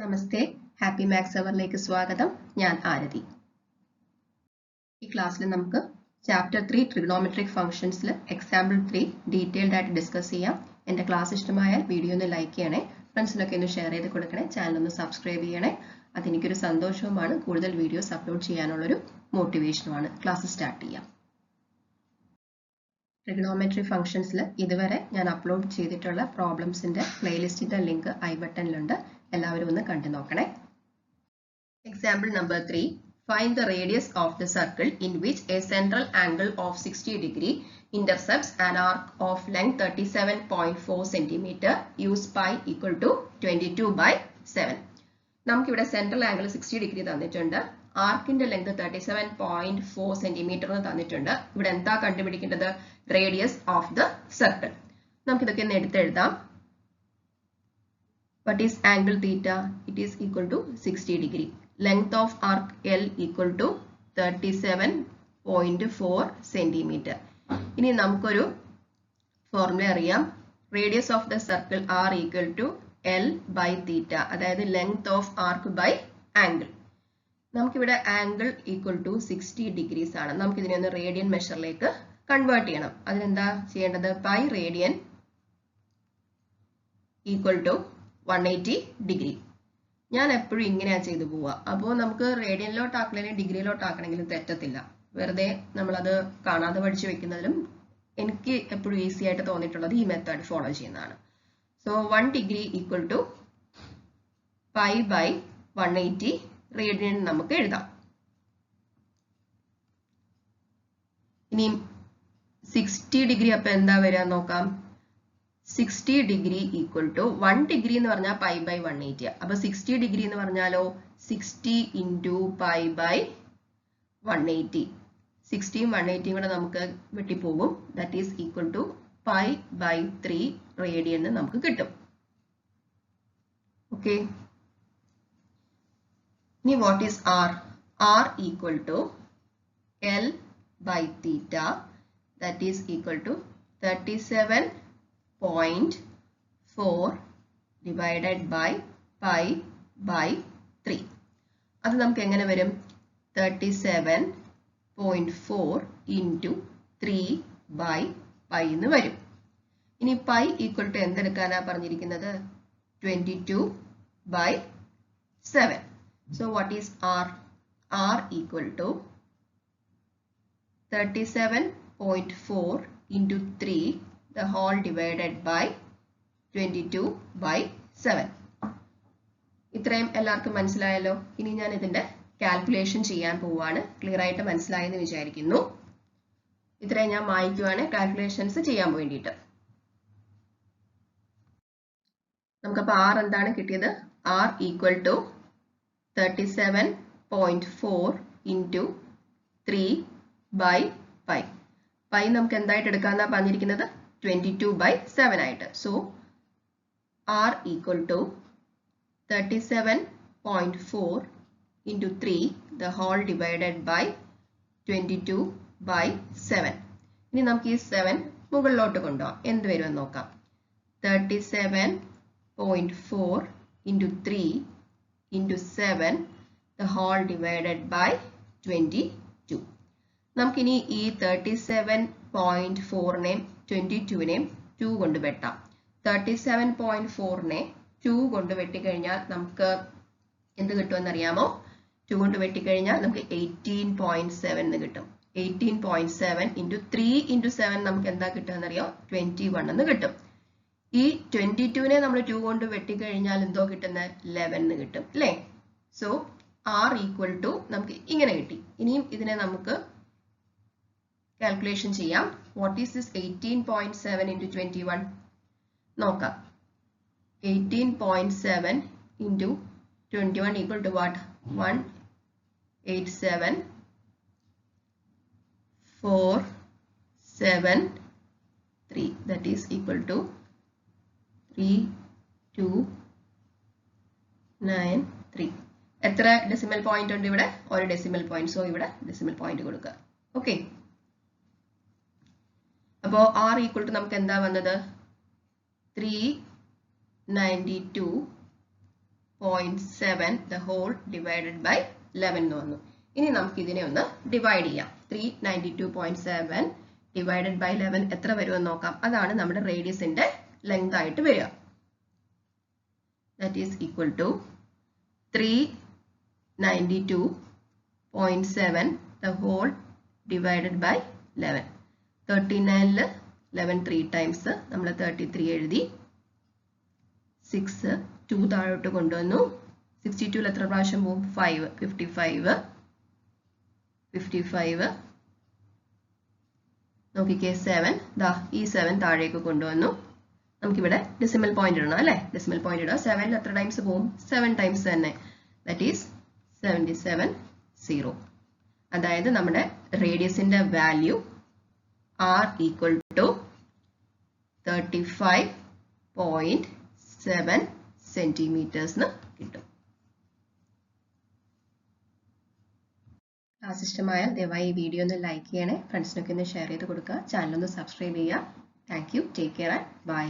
നമസ്തേ, happy maths അവറിലേക്ക് സ്വാഗതം. ഞാൻ ആരതി. ഈ ക്ലാസ്സിൽ നമുക്ക് ചാപ്റ്റർ 3 ട്രിഗണോമെട്രിക് ഫംഗ്ഷൻസിൽ എക്സാമ്പിൾ 3 ഡീറ്റെയിൽഡ് ആയിട്ട് ഡിസ്കസ് ചെയ്യാം. എൻ്റെ ക്ലാസ് ഇഷ്ടമായാൽ വീഡിയോ ഒന്ന് ലൈക്ക് ചെയ്യണേ, ഫ്രണ്ട്സിനൊക്കെ ഒന്ന് ഷെയർ ചെയ്ത് കൊടുക്കണേ, ചാനൽ ഒന്ന് സബ്സ്ക്രൈബ് ചെയ്യണേ. അതെനിക്കൊരു സന്തോഷവുമാണ്, കൂടുതൽ വീഡിയോസ് അപ്ലോഡ് ചെയ്യാനുള്ളൊരു മോട്ടിവേഷനുമാണ്. ക്ലാസ് സ്റ്റാർട്ട് ചെയ്യാം. ട്രിഗണോമെട്രി ഫംഗ്ഷൻസിൽ ഇതുവരെ ഞാൻ അപ്ലോഡ് ചെയ്തിട്ടുള്ള പ്രോബ്ലംസിൻ്റെ പ്ലേലിസ്റ്റിൻ്റെ ലിങ്ക് ഐ ബട്ടണിലുണ്ട്. എല്ലാവരും ഒന്ന് കണ്ടു നോക്കണേ. Example number 3. Find the radius of the circle in which a central angle of 60 degree intercepts an arc of length 37.4 cm. Use pi equal to 22/7. നമുക്കിവിടെ central angle 60 degree തന്നിട്ടുണ്ട്. ആർക്കിന്റെ length 37.4 centimetre തന്നിട്ടുണ്ട്. ഇവിടെ എന്താ കണ്ടുപിടിക്കേണ്ടത്? Radius of the circle. നമുക്കിതൊക്കെ ഒന്ന് എടുത്തെഴുതാം. What is angle theta? It is equal to 60 degree. Length of arc L equal to 37.4 centimeter. ഇനി നമുക്കൊരു ഫോർമുല അറിയാം. Radius of the circle R equal to L by theta. അതായത് length of arc by angle. നമുക്കിവിടെ angle equal to 60 degrees ആണ്. നമുക്കിതിനെ ഒന്ന് radian മെഷറിലേക്ക് convert ചെയ്യണം. അതിനെന്താ ചെയ്യേണ്ടത്? Pi radian equal to 180 degree. ഞാൻ എപ്പോഴും ഇങ്ങനെയാ ചെയ്തു പോവുക. അപ്പോൾ നമുക്ക് റേഡിയനിലോട്ടാക്കണമെങ്കിലും ഡിഗ്രിയിലോട്ടാക്കണമെങ്കിലും തെറ്റത്തില്ല. വെറുതെ നമ്മളത് കാണാതെ പഠിച്ചു വെക്കുന്നതിലും എനിക്ക് എപ്പോഴും ഈസി ആയിട്ട് തോന്നിയിട്ടുള്ളത് ഈ മെത്തേഡ് ഫോളോ ചെയ്യുന്നതാണ്. So 1 degree equal to pi by 180 radian നമുക്ക് എഴുതാം. ഇനി 60 ഡിഗ്രി അപ്പൊ എന്താ വരിക നോക്കാം. 60 ഡിഗ്രി ഈക്വൽ ടു 1 ഡിഗ്രി എന്ന് പറഞ്ഞാൽ പൈ ബൈ 180. അപ്പൊ 60 ഡിഗ്രി എന്ന് പറഞ്ഞാലോ 60 ഇൻറ്റു പൈ ബൈ 180. 60യും 180യും കൂടെ നമുക്ക് വെട്ടിപ്പോകും. That is equal to pi by 3 radian നമുക്ക് കിട്ടും. ഓക്കെ, ഇനി what is R? R equal to L by theta. That is equal to 37.4 divided by pi by 3. അത് നമുക്ക് എങ്ങനെ വരും? 37.4 into 3 by pi എന്ന് വരും. ഇനി പൈ ഈക്വൽ ടു എന്തെടുക്കാനാ പറഞ്ഞിരിക്കുന്നത്? 22/7. So what is R? R equal to 37.4 into 3 the whole divided by 22/7. ഇത്രയും എല്ലാവർക്കും മനസ്സിലായല്ലോ. ഇനി ഞാൻ ഇതിന്റെ കാൽക്കുലേഷൻ ചെയ്യാൻ പോവാണ്. ക്ലിയർ ആയിട്ട് മനസ്സിലായെന്ന് വിചാരിക്കുന്നു. ഇത്രയും ഞാൻ മായ്ക്കുവാണ് കാൽക്കുലേഷൻസ് ചെയ്യാൻ വേണ്ടിയിട്ട്. നമുക്കപ്പോൾ ആർ എന്താണ് കിട്ടിയത്? R equal to 37.4 into 3 by pi. Pi നമുക്ക് എന്തായിട്ട് എടുക്കാന്നാ പറഞ്ഞിരിക്കുന്നത്? 22/7 ആയിട്ട്. So R equal to 37.4 into 3 the whole divided by 22/7. ഇനി നമുക്ക് ഈ 7 മുകളിലോട്ട് കൊണ്ടുപോകാം. എന്ത് വരുമെന്ന് നോക്കാം. 37.4 into 3 into 7 the whole divided by 22. നമുക്കിനി ഈ 37.4നെയും 22നെയും 2 കൊണ്ട് വെട്ടാം. 37.4നെ 2 കൊണ്ട് വെട്ടിക്കഴിഞ്ഞാൽ നമുക്ക് എന്ത് കിട്ടുമെന്നറിയാമോ? 2 കൊണ്ട് വെട്ടിക്കഴിഞ്ഞാൽ നമുക്ക് 18.7 എന്ന് കിട്ടും. 18.7 into 3 into 7 നമുക്ക് എന്താ കിട്ടുമെന്നറിയോ? 21 എന്ന് കിട്ടും. ഈ 22നെ നമ്മൾ 2 കൊണ്ട് വെട്ടിക്കഴിഞ്ഞാൽ എന്തോ കിട്ടുന്നത്? 11 എന്ന് കിട്ടും അല്ലേ? സോ R ഈക്വൽ ടു നമുക്ക് ഇങ്ങനെ കിട്ടി. ഇനിയും ഇതിനെ നമുക്ക് കാൽക്കുലേഷൻ ചെയ്യാം. What is this 18.7 into 21? നോക്കാം. 18.7 into 21 equal to what? 187,473. That is equal to 3293. എത്ര ഡെസിമൽ പോയിന്റ് ഉണ്ട് ഇവിടെ? ഒരു ഡെസിമൽ പോയിന്റ്. സോ ഇവിടെ ഡെസിമൽ പോയിന്റ് കൊടുക്കുക. ഓക്കെ, അപ്പോൾ R ഈക്വൽ ടു നമുക്ക് എന്താ വന്നത്? 392 392.7 the whole divided by 11 എന്ന് വന്നു. ഇനി നമുക്ക് ഇതിനെ ഒന്ന് ഡിവൈഡ് ചെയ്യാം. 392.7 divided by 11 എത്ര വരുമെന്ന് നോക്കാം. അതാണ് നമ്മുടെ റേഡിയസിന്റെ ലെങ്ത് ആയിട്ട് വരിക. That is equal to 392.7 the whole divided by 11. 39ല് 11 3 times നമ്മൾ 33 എഴുതി. 6 2 താഴോട്ട് കൊണ്ടുവന്നു. 62ൽ എത്ര പ്രാവശ്യം പോകും? 5 55 നോക്കിക്കേ 7 ദാ ഈ 7 താഴേക്ക് കൊണ്ടുവന്നു. നമുക്കിവിടെ ഡെസിമൽ പോയിന്റ് ഇടണം അല്ലേ? ഡെസിമൽ പോയിന്റ് ഇടുക. 7ൽ എത്ര ടൈംസ് പോകും? 7 ടൈംസ് തന്നെ. That is 77 0. അതായത് നമ്മുടെ റേഡിയസിന്റെ value r equal to 35.7 centimeters ന്ന് കിട്ടും. ക്ലാസ് ഇഷ്ടമായാൽ ദയവായി ഈ വീഡിയോ ഒന്ന് ലൈക്ക് ചെയ്യണേ, ഫ്രണ്ട്സിനൊക്കെ ഒന്ന് ഷെയർ ചെയ്ത് കൊടുക്കുക, ചാനൽ ഒന്ന് സബ്സ്ക്രൈബ് ചെയ്യുക. Thank you, take care and by.